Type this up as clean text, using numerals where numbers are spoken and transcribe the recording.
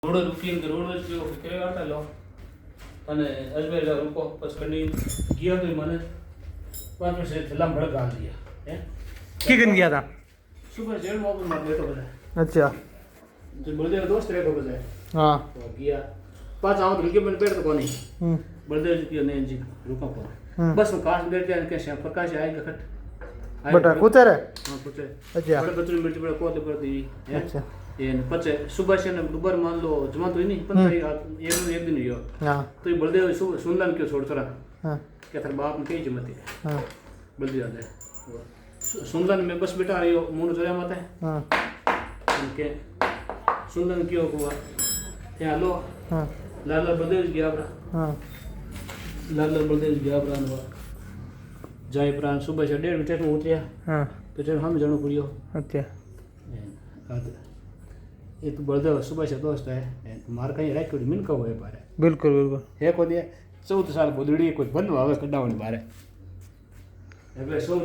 road रुकी road जो करे आटा लो અને અજમેર જા રૂકો પછી કંડી ગયા તો મને 5 મિનિટ से थला भड़क डाल दिया है की कन गया था सुबह जेल में मार बैठो बजा अच्छा जो बलदेव दोस्त रहे तो बजा हाँ तो गया पांच आउट रुके मैंने बैठ तो कोनी हम्म बलदेव जी की नहीं जी रुको पर बस में काश बैठ जाए के श्याम प्रकाश आएगा खट बटा कुतर है हां कुछ अच्छा बड़े बच्चों मिर्च बड़ा कोत पर दी है अच्छा ये पचे सुबह से ने दुबर मान लो जमा तो नहीं पण एक दिन रियो हाँ तो ये बलदेव सुनलन क्यों छोड़ तरा हाँ के थर बाप ने कही जमती हाँ बलदेव दे सुनलन में बस बेटा रहियो मुंड जोया मत है हाँ उनके सुनलन क्यों हुआ ત્યાં લો हाँ લાલ બલદેવ ગયા આપણા हाँ લાલ બલદેવ ગયા આપણા જાય પ્રાણ સુબહ છે 1.5 મિનિટ में उतरिया हाँ तो ट्रेन हम जानो पड़ियो अच्छा ये तो बलदेव सुबह से दोस्त है मार कहीं राख कोई मिन कहो है बारे बिल्कुल बिल्कुल है को दिया 14 साल बोदड़ी कोई बंद आवे कडावण बारे એટલે 16